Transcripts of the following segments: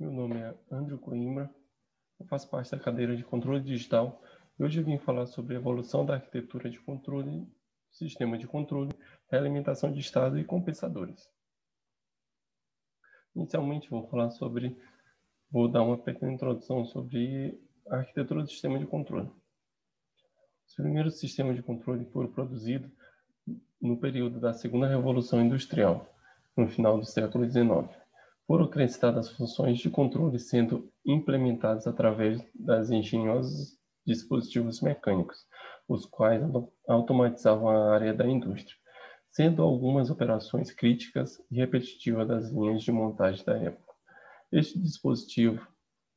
Meu nome é Andrew Coimbra, eu faço parte da cadeira de controle digital e hoje eu vim falar sobre a evolução da arquitetura de controle, sistema de controle, realimentação de estado e compensadores. Inicialmente vou dar uma pequena introdução sobre a arquitetura do sistema de controle. Os primeiros sistemas de controle foram produzidos no período da Segunda Revolução Industrial, no final do século XIX. Foram acrescentadas funções de controle sendo implementadas através das engenhosos dispositivos mecânicos, os quais automatizavam a área da indústria, sendo algumas operações críticas e repetitivas das linhas de montagem da época. Este dispositivo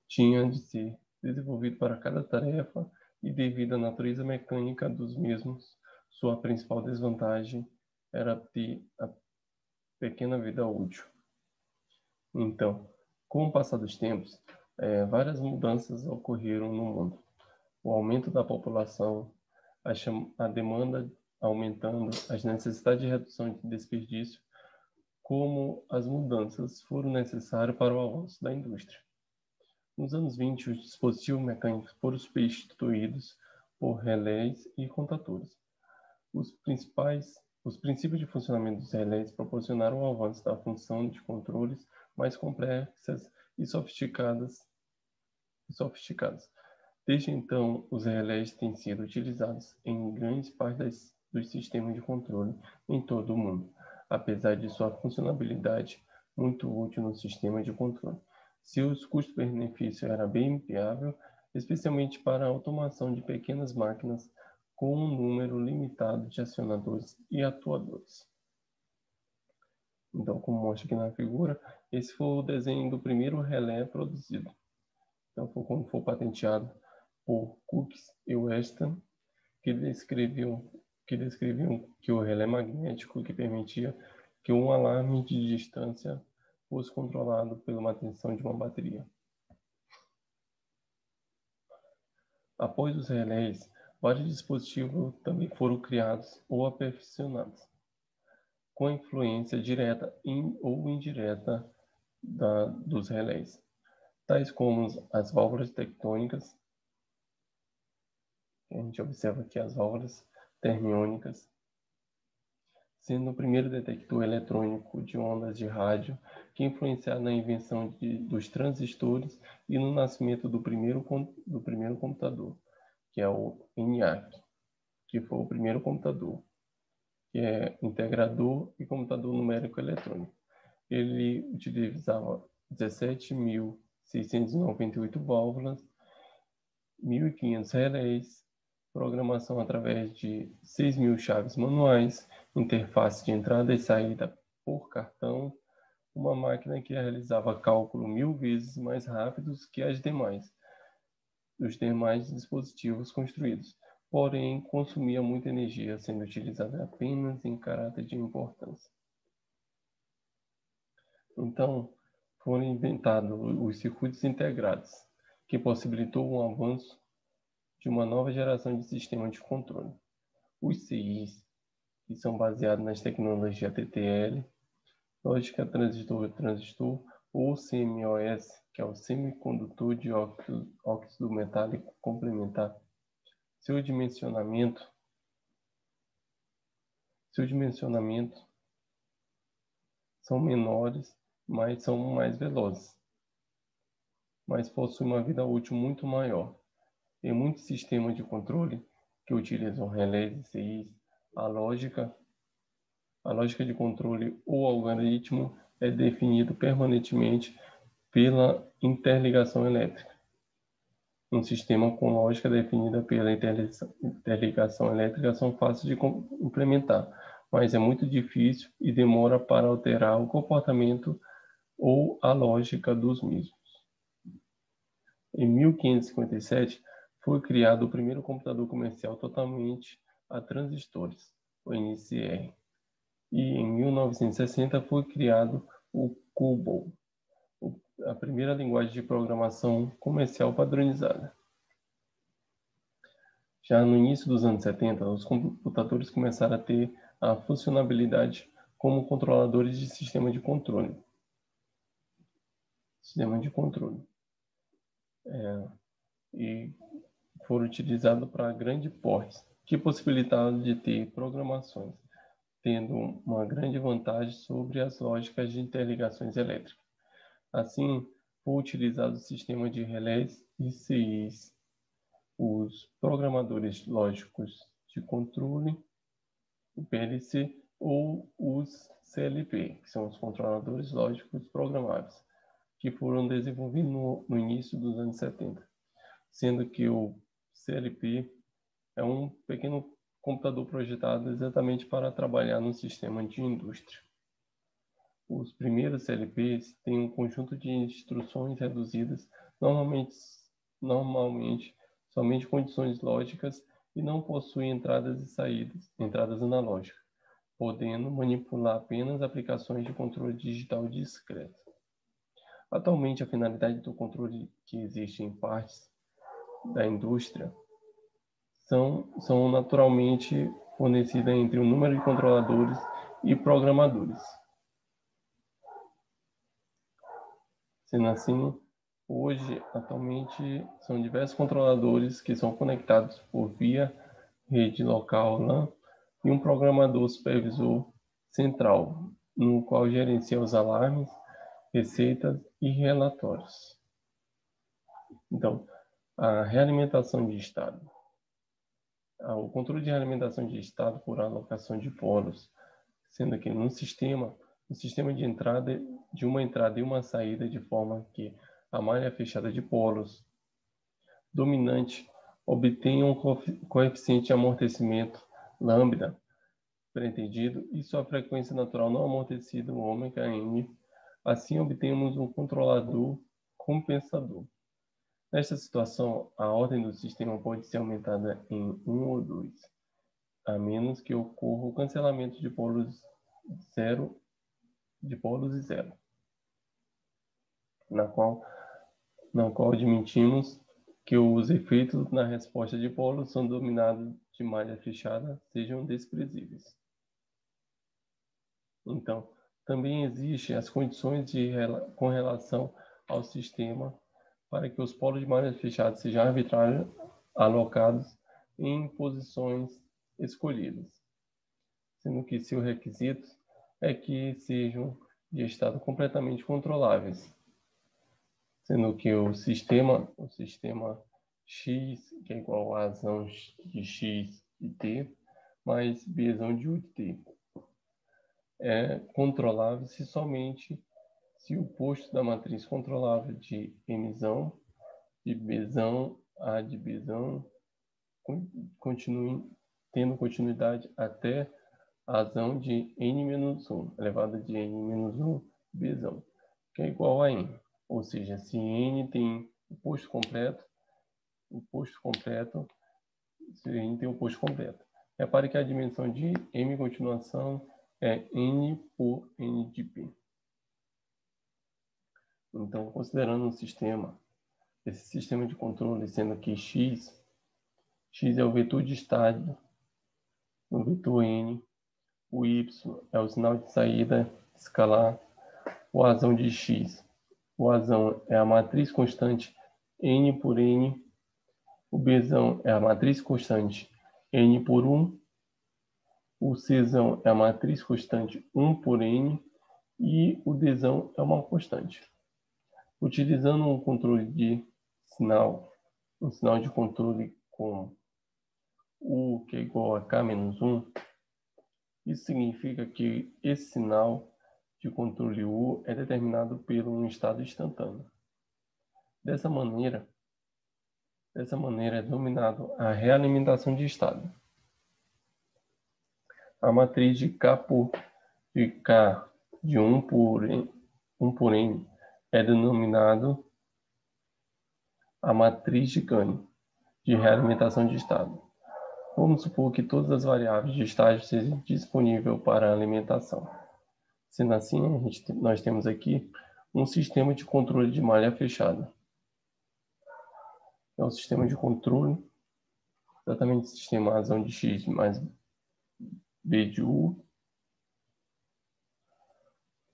tinha de ser desenvolvido para cada tarefa e, devido à natureza mecânica dos mesmos, sua principal desvantagem era ter a pequena vida útil. Então, com o passar dos tempos, várias mudanças ocorreram no mundo. O aumento da população, a demanda aumentando, as necessidades de redução de desperdício, como as mudanças foram necessárias para o avanço da indústria. Nos anos 20, os dispositivos mecânicos foram substituídos por relés e contadores. Os princípios de funcionamento dos relés proporcionaram o avanço da função de controles mais complexas e sofisticadas. Desde então, os relés têm sido utilizados em grande parte dos sistemas de controle em todo o mundo, apesar de sua funcionalidade muito útil no sistema de controle. Seus custos-benefício era bem viável, especialmente para a automação de pequenas máquinas com um número limitado de acionadores e atuadores. Então, como mostra aqui na figura, esse foi o desenho do primeiro relé produzido. Então, foi quando foi patenteado por Cook e Weston, que descreviam que o relé magnético que permitia que um alarme de distância fosse controlado pela manutenção de uma bateria. Após os relés, vários dispositivos também foram criados ou aperfeiçoados, com a influência direta ou indireta dos relés, tais como as válvulas tectônicas, que a gente observa aqui as válvulas termiônicas, sendo o primeiro detector eletrônico de ondas de rádio que influenciaram na invenção dos transistores e no nascimento do primeiro computador, que é o ENIAC, que foi o primeiro computador, que é integrador e computador numérico eletrônico. Ele utilizava 17.698 válvulas, 1.500 relés, programação através de 6.000 chaves manuais, interface de entrada e saída por cartão, uma máquina que realizava cálculo 1.000 vezes mais rápidos que os demais dispositivos construídos, porém consumia muita energia, sendo utilizada apenas em caráter de importância. Então, foram inventados os circuitos integrados, que possibilitou o avanço de uma nova geração de sistemas de controle. Os CIs, que são baseados nas tecnologias TTL, lógica transistor, ou CMOS, que é o semicondutor de óxido metálico complementar. Seu dimensionamento são menores, mas são mais velozes, mas possuem uma vida útil muito maior. Em muitos sistemas de controle que utilizam relés e CIs, a lógica de controle ou algoritmo é definido permanentemente pela interligação elétrica. Um sistema com lógica definida pela interligação elétrica são fáceis de implementar, mas é muito difícil e demora para alterar o comportamento ou a lógica dos mesmos. Em 1557, foi criado o primeiro computador comercial totalmente a transistores, o NCR. E em 1960 foi criado o COBOL, a primeira linguagem de programação comercial padronizada. Já no início dos anos 70, os computadores começaram a ter a funcionalidade como controladores de sistema de controle. sistema de controle. E foram utilizados para grande porte, que possibilitaram de ter programações, tendo uma grande vantagem sobre as lógicas de interligações elétricas. Assim, foi utilizado o sistema de relés e CIs, os programadores lógicos de controle, o PLC, ou os CLP, que são os controladores lógicos programáveis, que foram desenvolvidos no início dos anos 70, sendo que o CLP é um pequeno computador projetado exatamente para trabalhar no sistema de indústria. Os primeiros CLPs têm um conjunto de instruções reduzidas, normalmente somente condições lógicas, e não possuem entradas e saídas, entradas analógicas, podendo manipular apenas aplicações de controle digital discreto. Atualmente, a finalidade do controle que existe em partes da indústria são naturalmente fornecidas entre o número de controladores e programadores. Sendo assim, hoje, atualmente, são diversos controladores que são conectados por via rede local LAN e um programador supervisor central, no qual gerencia os alarmes, receitas e relatórios. Então, a realimentação de estado. O controle de realimentação de estado por alocação de polos, sendo que no sistema, o sistema de uma entrada e uma saída, de forma que a malha fechada de polos dominante obtenha um coeficiente de amortecimento lambda preentendido e sua frequência natural não amortecida, ômega n. Assim, obtemos um controlador compensador. Nesta situação, a ordem do sistema pode ser aumentada em 1 ou 2, a menos que ocorra o cancelamento de polos e zero, na qual admitimos que os efeitos na resposta de polos são dominados de malha fechada sejam desprezíveis. Então, também existem as condições com relação ao sistema para que os polos de malha fechada sejam arbitrariamente alocados em posições escolhidas, sendo que seu requisito é que sejam de estado completamente controláveis, sendo que o sistema X, que é igual a azão de X de T, mais Bzão de U de T, é controlável somente se o posto da matriz controlável de Mzão, de Bzão, A de Bzão, continue tendo continuidade até a azão de N-1, elevado de N-1 Bzão, que é igual a N. Ou seja, se N tem o posto completo, se N tem o posto completo. Repare que a dimensão de M continuação é N por N de P. Então, considerando esse sistema de controle, sendo que X é o vetor de estado, o vetor N, o Y é o sinal de saída escalar, o azão de X. O azão é a matriz constante N por N, o Bzão é a matriz constante N por 1, o Czão é a matriz constante 1 por N e o Dzão é uma constante. Utilizando um controle de sinal, um sinal de controle com U, que é igual a K-1, isso significa que esse sinal de controle U é determinado por um estado instantâneo. Dessa maneira é dominado a realimentação de estado. A matriz de K de 1 por N é denominado a matriz de Gauss de realimentação de estado. Vamos supor que todas as variáveis de estágio sejam disponíveis para a alimentação. Sendo assim, nós temos aqui um sistema de controle de malha fechada. É um sistema de controle, exatamente o sistema razão de X mais B de U,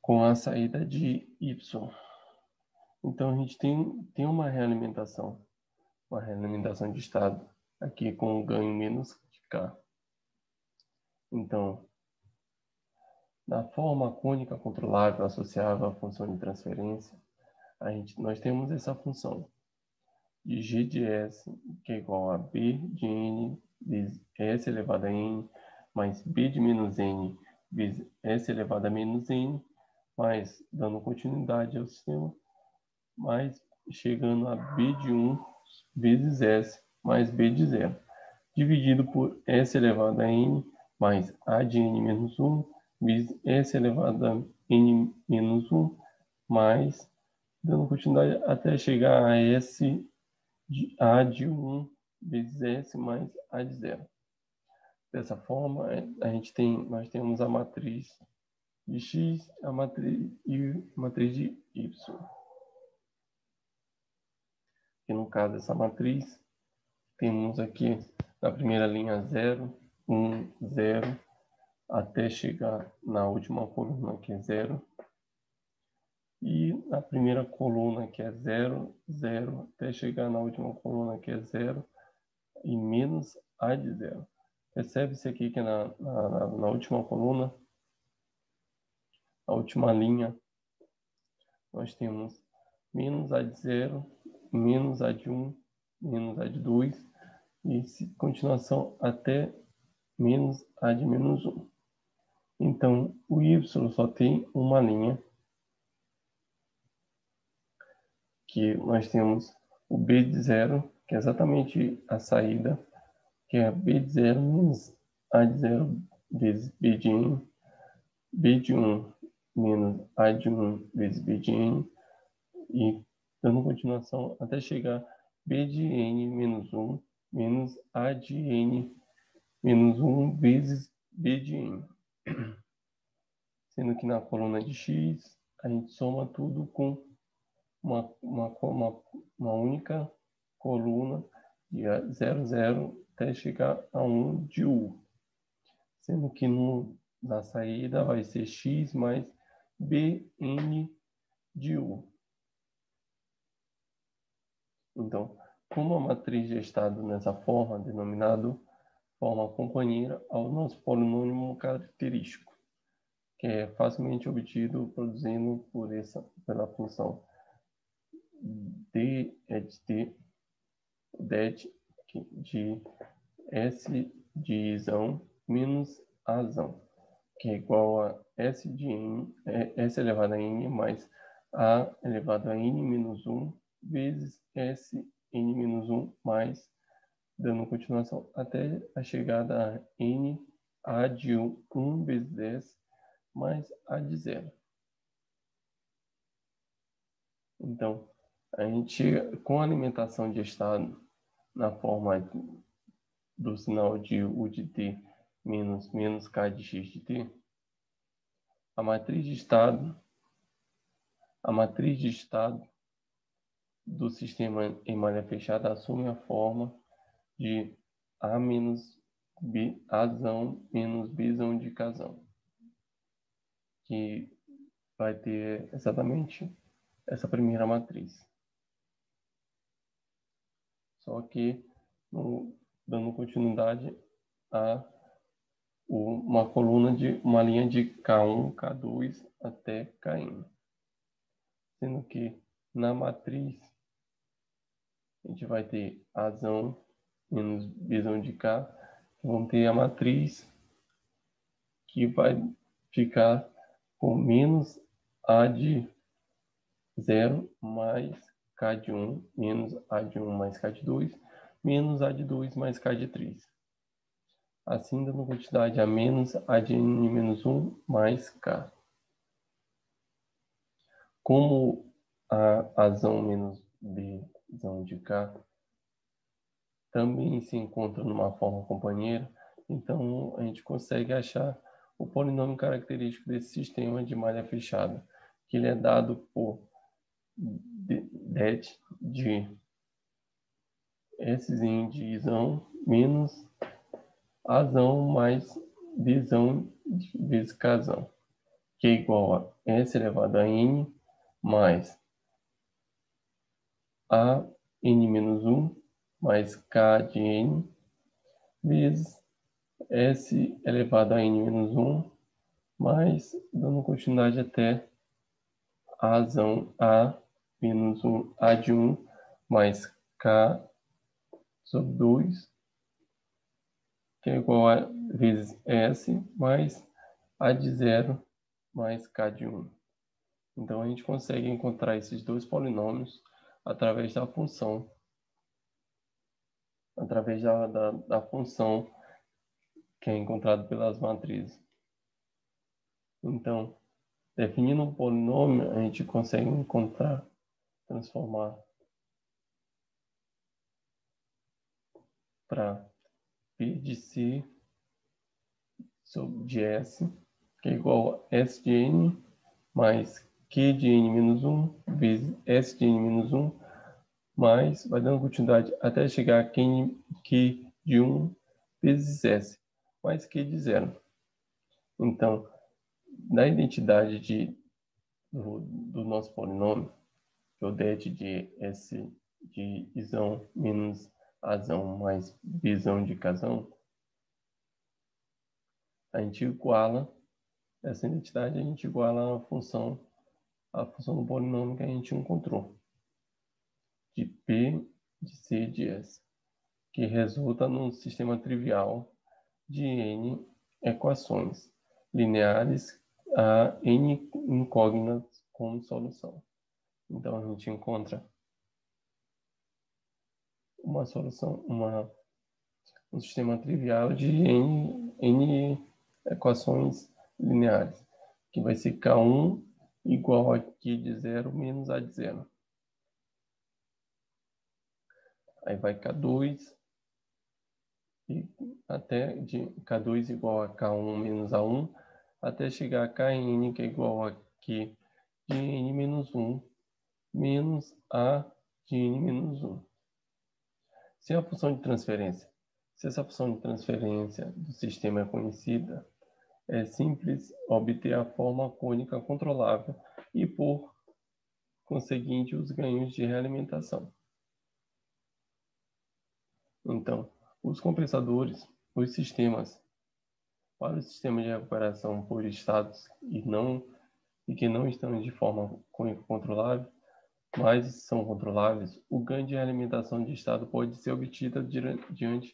com a saída de Y. Então, a gente tem uma realimentação de estado aqui com o ganho menos de K. Então, na forma cônica controlável associável à função de transferência, nós temos essa função de g de s, que é igual a b de n vezes s elevado a n, mais b de menos n vezes s elevado a menos n, mais, dando continuidade ao sistema, mais chegando a b de 1 vezes s mais b de 0, dividido por s elevado a n mais a de n menos 1 vezes s elevado a n menos 1, mais, dando continuidade até chegar a s de a de 1 vezes s mais a de 0. Dessa forma, nós temos a matriz de x a matriz de y. E no caso dessa matriz, temos aqui na primeira linha 0, 1, 0, até chegar na última coluna que é 0. E na primeira coluna que é 0, 0, até chegar na última coluna que é 0 e menos a de 0. Percebe-se aqui que na última coluna, a última linha, nós temos menos a de 0, menos a de 1, menos a de 2, e continuação até menos a de menos 1. Então, o y só tem uma linha, que nós temos o b de 0, que é exatamente a saída, que é b de 0 menos a de 0 vezes b de n, b de 1 menos a de 1 vezes b de n, e dando continuação até chegar b de n menos 1 menos a de n menos 1 vezes b de n. Sendo que na coluna de x, a gente soma tudo com uma única coluna de 0, 0, até chegar a 1 de u. Sendo que na saída vai ser x mais bn de u. Então, como a matriz de estado nessa forma, denominado forma companheira ao nosso polinômio característico, que é facilmente obtido produzindo pela função d é de t, det de s de isão menos azão, que é igual a s de n, s elevado a n mais a elevado a n menos 1 vezes s n menos 1 mais, dando continuação até a chegada a n a de 1 vezes s mais a de 0. Então, a gente, com a alimentação de estado na forma do sinal de u de t menos k de x de t, a matriz de estado do sistema em malha fechada assume a forma de a menos b azão menos bzão de kzão, que vai ter exatamente essa primeira matriz. Só que dando continuidade a uma linha de K1, K2 até Kn. Sendo que na matriz a gente vai ter azão menos bzão de K, que vão ter a matriz que vai ficar com menos a de 0 mais K de 1 menos a de 1 mais K de 2 menos a de 2 mais K de 3. Assim, dando quantidade a menos a de n menos 1 mais K. Como a azão menos bzão de K também se encontra numa forma companheira, então a gente consegue achar o polinômio característico desse sistema de malha fechada, que ele é dado por det de Szinho de isão menos azão mais bzão vezes kzão, que é igual a s elevado a n mais a n-1 mais k de n vezes s elevado a n-1 mais, dando continuidade até a razão a menos 1 a de 1 mais k sobre 2, que é igual a vezes s mais a de 0 mais k de 1. Então, a gente consegue encontrar esses dois polinômios através da função, da função que é encontrada pelas matrizes. Então, definindo um polinômio, a gente consegue transformar para P de C de S, que é igual a S de N mais Q de N menos 1 vezes S de N menos 1, mais, vai dando continuidade até chegar a Q de 1 vezes S, mais Q de 0. Então, na identidade do nosso polinômio, que é o det de S de isão menos azão mais bisão de casão, a gente iguala essa identidade, a gente iguala a função do polinômio que a gente encontrou, de P de C de S, que resulta num sistema trivial de N equações lineares a N incógnitas como solução. Então, a gente encontra uma solução, um sistema trivial de N equações lineares, que vai ser K1 igual a Q de 0 menos A de 0. Aí vai K2, e até de K2 igual a K1 menos A1, até chegar a Kn, que é igual a Q de N menos 1, menos A de N menos 1. Se essa função de transferência do sistema é conhecida, é simples obter a forma cônica controlável e, por conseguinte, os ganhos de realimentação. Então, os compensadores, os sistemas, para o sistema de recuperação por estados e que não estão de forma cônica controlável, mas são controláveis, o ganho de realimentação de estado pode ser obtido diante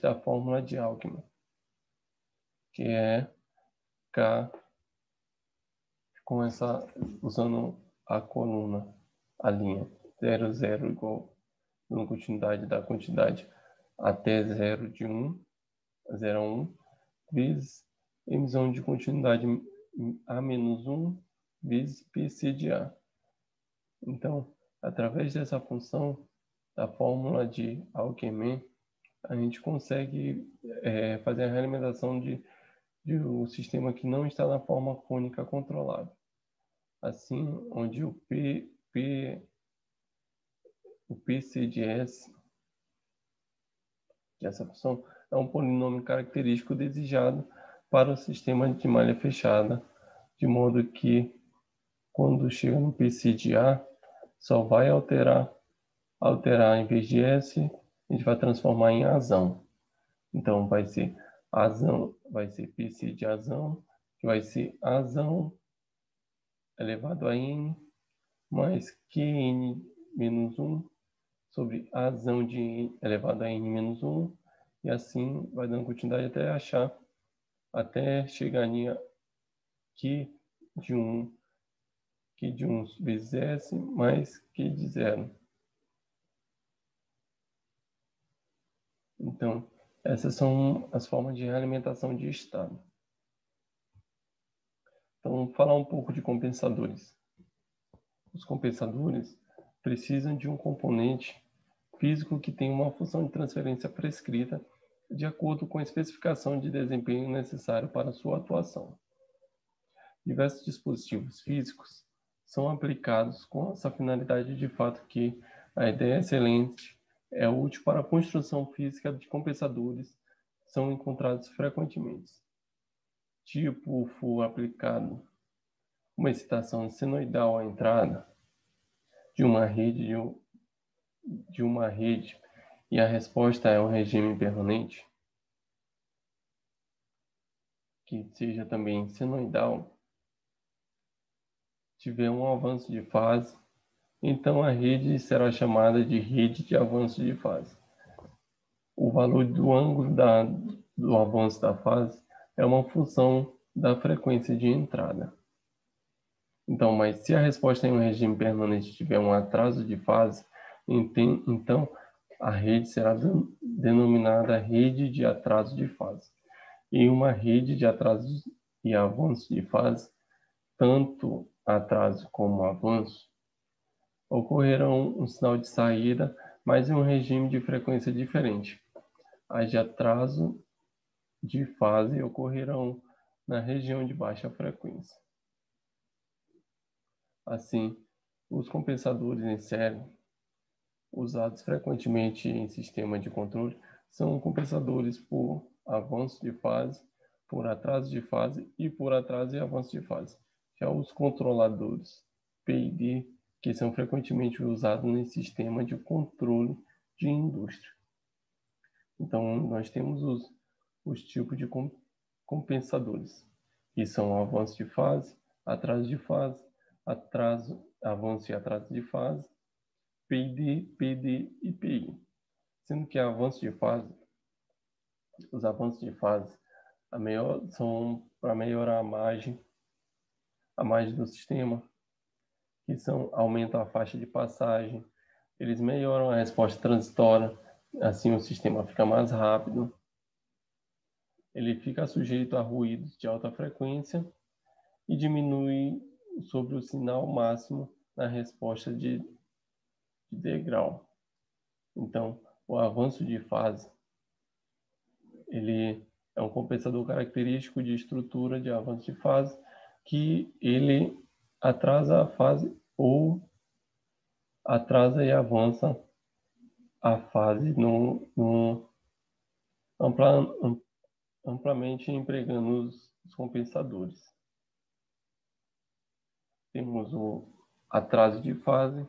da fórmula de Alckmin, que é K usando a coluna, a linha 0, 0 igual a continuidade da quantidade até 0 de 1, 0 a 1, vezes emissão de continuidade A menos 1 vezes PC de A. Então, através dessa função, da fórmula de Alckmin, a gente consegue fazer a realimentação de um sistema que não está na forma cônica controlável. Assim, onde o PC de S, que essa função, é um polinômio característico desejado para o sistema de malha fechada, de modo que, quando chega no PC de A, só vai alterar em vez de S, a gente vai transformar em azão. Então, vai ser PC de azão, que vai ser azão elevado a N, mais Qn menos 1, sobre azão de N elevado a N menos 1, e assim vai dando continuidade até chegar em Q de 1 vezes S, mais Q de 0. Então, essas são as formas de realimentação de estado. Então, vamos falar um pouco de compensadores. Os compensadores precisam de um componente físico que tem uma função de transferência prescrita de acordo com a especificação de desempenho necessário para sua atuação. Diversos dispositivos físicos são aplicados com essa finalidade, de fato que a ideia excelente é útil para a construção física de compensadores, são encontrados frequentemente. Tipo, for aplicado uma excitação senoidal à entrada, de uma rede e a resposta é um regime permanente, que seja também senoidal, tiver um avanço de fase, então a rede será chamada de rede de avanço de fase. O valor do ângulo do avanço da fase é uma função da frequência de entrada. Então, mas se a resposta em um regime permanente tiver um atraso de fase, então a rede será denominada rede de atraso de fase. Em uma rede de atraso e avanço de fase, tanto atraso como avanço ocorrerão um sinal de saída, mas em um regime de frequência diferente. As de atraso de fase ocorrerão na região de baixa frequência. Assim, os compensadores em série, usados frequentemente em sistema de controle, são compensadores por avanço de fase, por atraso de fase e por atraso e avanço de fase. Já os controladores PID, que são frequentemente usados em sistema de controle de indústria. Então, nós temos os tipos de compensadores, que são avanço de fase, atraso de fase, avanço e atraso de fase, PID, PD e PI. Sendo que os avanços de fase são para melhorar a margem do sistema, que aumentam a faixa de passagem, eles melhoram a resposta transitória, assim o sistema fica mais rápido, ele fica sujeito a ruídos de alta frequência e diminui sobre o sinal máximo na resposta de degrau. Então, o avanço de fase, ele é um compensador característico de estrutura de avanço de fase, que ele atrasa a fase ou atrasa e avança a fase amplamente empregando os compensadores. Temos o atraso de fase,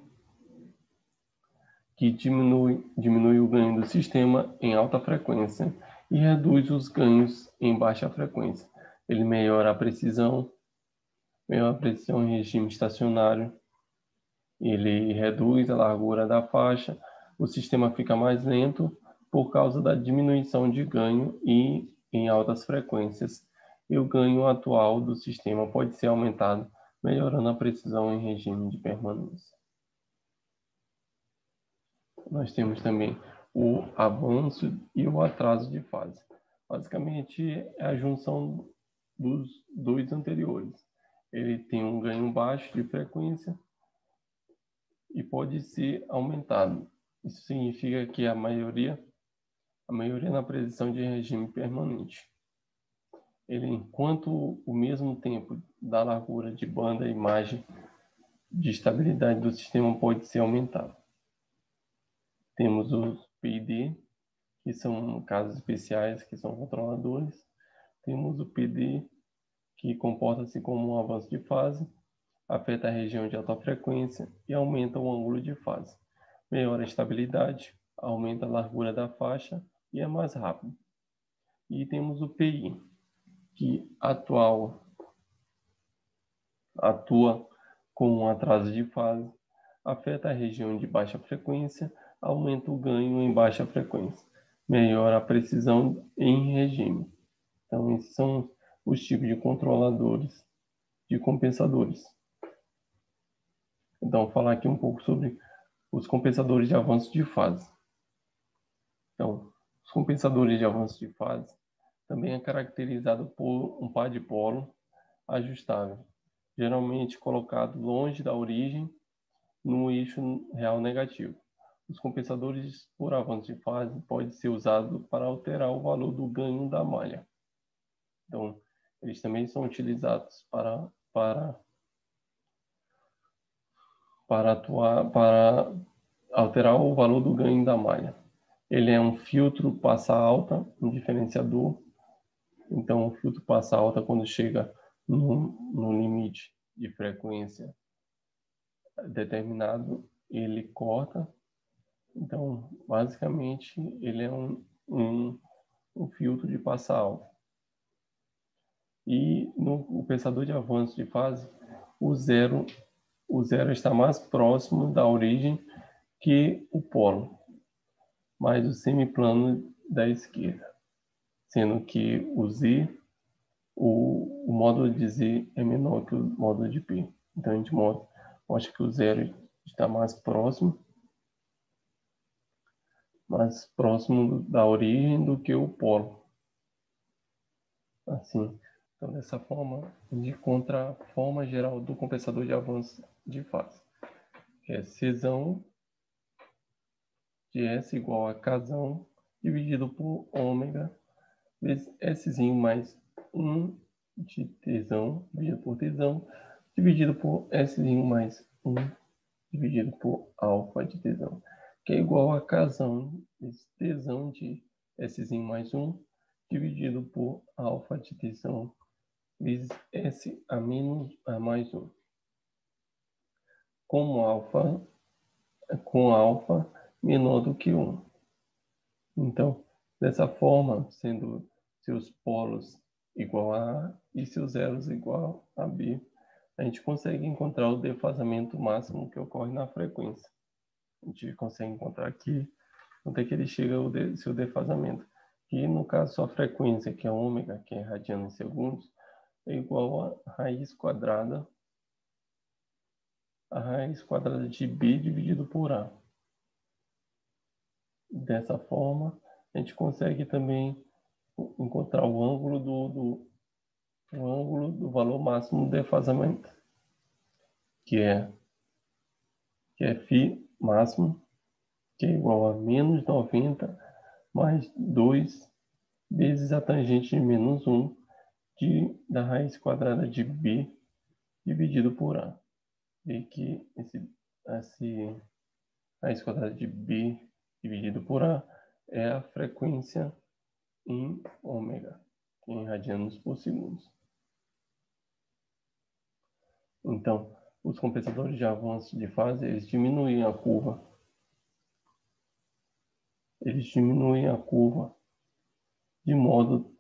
que diminui o ganho do sistema em alta frequência e reduz os ganhos em baixa frequência. Ele melhora a precisão em regime estacionário, ele reduz a largura da faixa, o sistema fica mais lento por causa da diminuição de ganho em altas frequências, e o ganho atual do sistema pode ser aumentado, melhorando a precisão em regime de permanência. Nós temos também o avanço e o atraso de fase. Basicamente, é a junção dos dois anteriores. Ele tem um ganho baixo de frequência e pode ser aumentado. Isso significa que a maioria na precisão de regime permanente. Ele, enquanto o mesmo tempo da largura de banda e margem de estabilidade do sistema pode ser aumentado. Temos os PID, que são casos especiais, que são controladores. Temos o PD, que comporta-se como um avanço de fase, afeta a região de alta frequência e aumenta o ângulo de fase. Melhora a estabilidade, aumenta a largura da faixa e é mais rápido. E temos o PI, que atua com um atraso de fase, afeta a região de baixa frequência, aumenta o ganho em baixa frequência, melhora a precisão em regime. Então, esses são os tipos de controladores, de compensadores. Então, vou falar aqui um pouco sobre os compensadores de avanço de fase. Então, os compensadores de avanço de fase também é caracterizado por um par dipolo ajustável, geralmente colocado longe da origem no eixo real negativo. Os compensadores por avanço de fase podem ser usados para alterar o valor do ganho da malha. Então, eles também são utilizados para alterar o valor do ganho da malha. Ele é um filtro passa alta, um diferenciador. Então, o filtro passa alta quando chega no limite de frequência determinado, ele corta. Então, basicamente, ele é um filtro de passa alfa. E no pensador de avanço de fase, o zero está mais próximo da origem que o polo, mais o semiplano da esquerda, sendo que o módulo de Z é menor que o módulo de P. Então, a gente mostra que o zero está mais próximo da origem do que o polo. Assim, então dessa forma, a gente encontra a forma geral do compensador de avanço de fase, que é Czão de S igual a Kzão dividido por ômega vezes S mais 1 de Tzão dividido por Tzão dividido por S mais 1 dividido por alfa de Tzão, que é igual a Kzão vezes Tzão de S mais 1 dividido por alfa de Tzão vezes S a mais 1. Com alfa menor do que 1. Então, dessa forma, sendo seus polos igual a A e seus zeros igual a B, a gente consegue encontrar o defasamento máximo que ocorre na frequência. A gente consegue encontrar aqui quanto é que ele chega ao seu defasamento. E no caso, sua frequência, que é ômega, que é radiano em segundos, é igual a raiz quadrada de B dividido por A. Dessa forma, a gente consegue também encontrar o ângulo do valor máximo do defasamento, que é φ máximo, que é igual a menos 90 mais 2 vezes a tangente de menos 1 da raiz quadrada de B dividido por A. E que esse raiz quadrada de B dividido por A é a frequência em ômega, em radianos por segundo. Então, os compensadores de avanço de fase, eles diminuem a curva. De módulo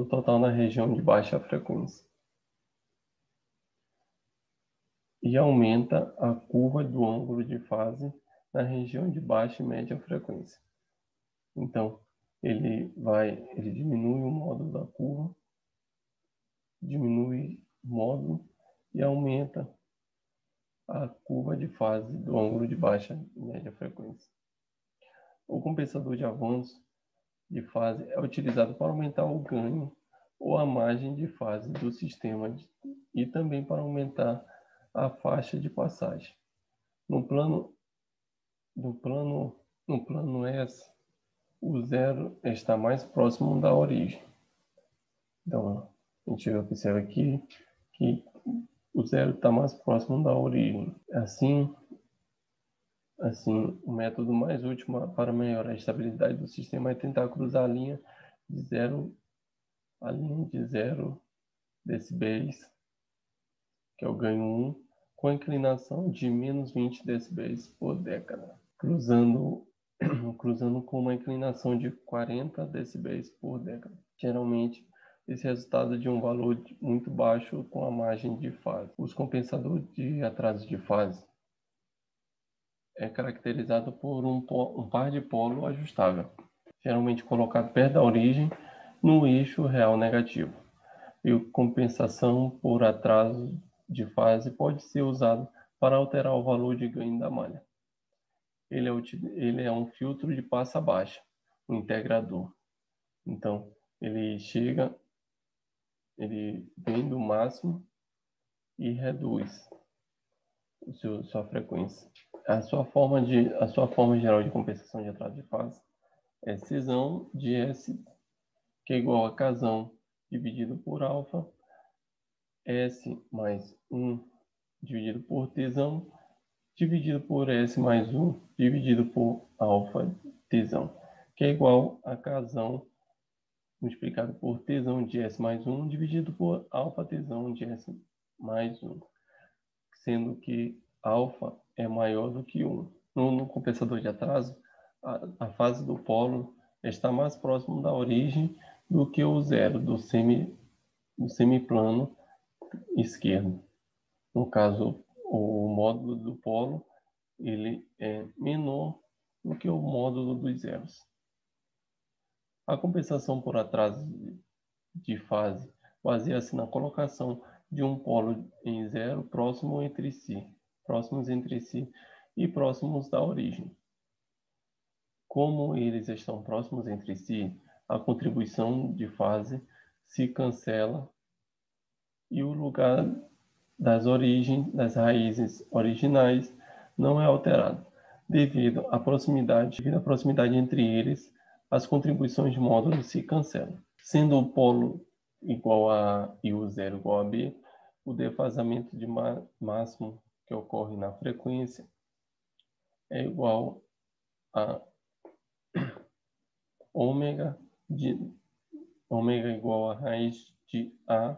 total na região de baixa frequência. E aumenta a curva do ângulo de fase na região de baixa e média frequência. Então, ele diminui o módulo da curva, diminui o módulo e aumenta a curva de fase do ângulo de baixa e média frequência. O compensador de avanço de fase é utilizado para aumentar o ganho ou a margem de fase do sistema e também para aumentar a faixa de passagem. No plano S, o zero está mais próximo da origem. Então, a gente observa aqui que o zero está mais próximo da origem. Assim, o método mais útil para melhorar a estabilidade do sistema é tentar cruzar a linha de 0 decibéis, que é o ganho 1, com a inclinação de menos 20 decibéis por década, cruzando com uma inclinação de 40 decibéis por década. Geralmente, esse resultado é de um valor muito baixo com a margem de fase. Os compensadores de atraso de fase é caracterizado por um par de polo ajustável, geralmente colocado perto da origem no eixo real negativo. E a compensação por atraso de fase pode ser usado para alterar o valor de ganho da malha. Ele é um filtro de passa baixa, um integrador. Então, ele vem do máximo e reduz sua frequência. A sua forma geral de compensação de atraso de fase é Czão de S, que é igual a Kzão dividido por alfa, S mais 1 dividido por Tzão, dividido por S mais 1 dividido por alfa Tzão, que é igual a Kzão multiplicado por Tzão de S mais 1 dividido por alfa Tzão de S mais 1, sendo que alfa é maior do que 1. No compensador de atraso, a fase do polo está mais próximo da origem do que o zero do semiplano esquerdo. No caso, o módulo do polo ele é menor do que o módulo dos zeros. A compensação por atraso de fase baseia-se na colocação de um polo em zero próximos entre si e próximos da origem. Como eles estão próximos entre si, a contribuição de fase se cancela e o lugar das raízes originais não é alterado. Devido à proximidade entre eles, as contribuições de módulos se cancelam. Sendo o polo igual a A e o zero igual a B, o defasamento de máximo que ocorre na frequência é igual a ômega igual a raiz de A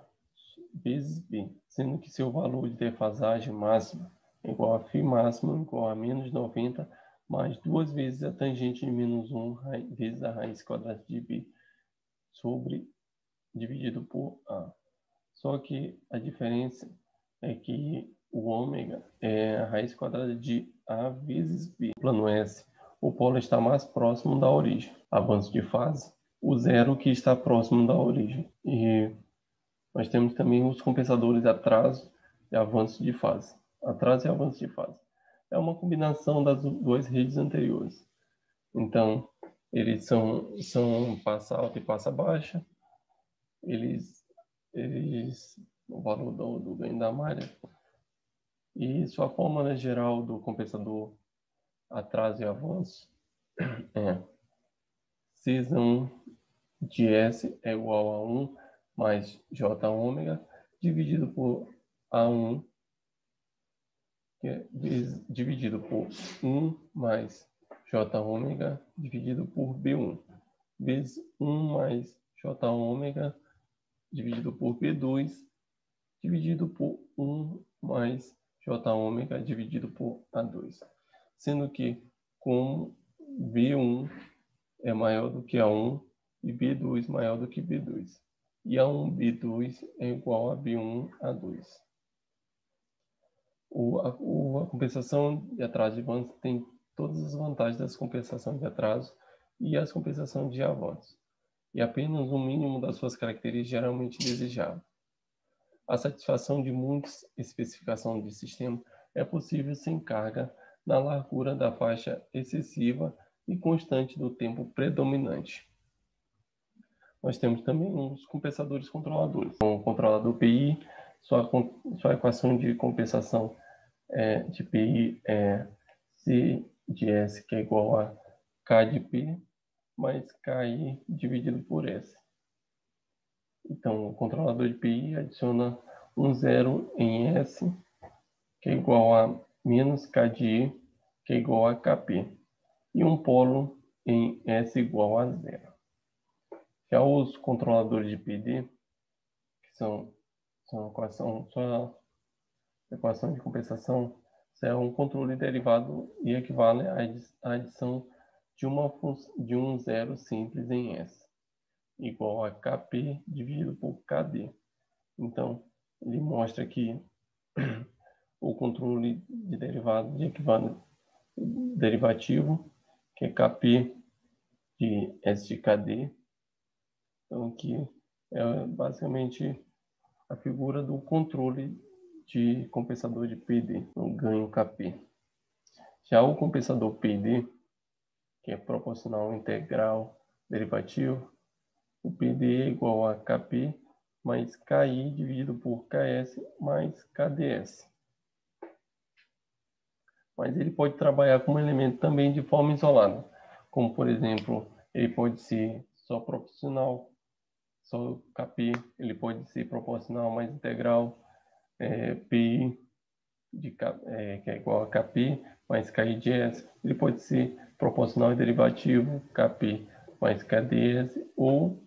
vezes B, sendo que seu valor de defasagem máxima é igual a φ máximo igual a menos 90 mais 2 vezes a tangente de menos 1 vezes a raiz quadrada de B dividido por A. Só que a diferença é que o ômega é a raiz quadrada de A vezes B. No plano S, o polo está mais próximo da origem. Avanço de fase, o zero que está próximo da origem. E nós temos também os compensadores atraso e avanço de fase. Atraso e avanço de fase. É uma combinação das duas redes anteriores. Então, eles são passa alta e passa baixa. O valor do ganho da malha. E sua fórmula geral do compensador atraso e avanço é C1 de S é igual a 1 mais J ômega dividido por A1 dividido por 1 mais J ômega dividido por B1 vezes 1 mais J ômega dividido por B2 dividido por 1 mais J ômega dividido por A2. Sendo que, como B1 é maior do que A1 e B2 maior do que B2. E A1, B2 é igual a B1, A2. A compensação de atraso de avanço tem todas as vantagens das compensações de atraso e as compensações de avanço, e apenas o mínimo das suas características geralmente desejável. A satisfação de muitas especificações de sistema é possível sem carga na largura da faixa excessiva e constante do tempo predominante. Nós temos também os compensadores controladores. O controlador PI, sua equação de compensação de PI é C de S, que é igual a K de P, mais KI dividido por S. Então, o controlador de PI adiciona um zero em S, que é igual a menos K de I, que é igual a KP, e um polo em S igual a zero. Já os controladores de PD, que são sua equação de compensação, é um controle derivado e equivale à adição de um zero simples em S, igual a Kp dividido por Kd. Então, ele mostra que o controle de derivado de equivalente derivativo, que é Kp de S de Kd, então que é basicamente a figura do controle de compensador de PD, o ganho Kp. Já o compensador PD, que é proporcional integral derivativo, o PD é igual a Kp mais Ki dividido por Ks mais Kds. Mas ele pode trabalhar como elemento também de forma isolada, como por exemplo, ele pode ser só proporcional, só Kp, ele pode ser proporcional mais integral, Pi, que é igual a Kp mais Ki de S, ele pode ser proporcional e derivativo, Kp mais Kds, ou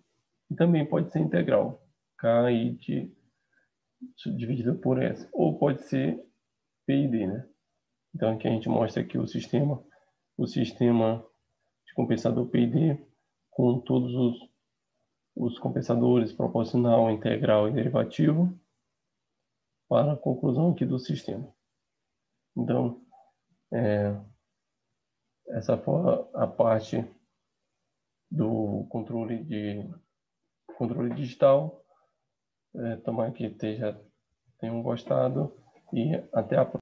também pode ser integral, Ki dividido por S, ou pode ser PID, né? Então, aqui a gente mostra aqui o sistema de compensador PID com todos os compensadores proporcional, integral e derivativo para a conclusão aqui do sistema. Então, essa foi a parte do controle digital. Tomara que tenham gostado e até a próxima.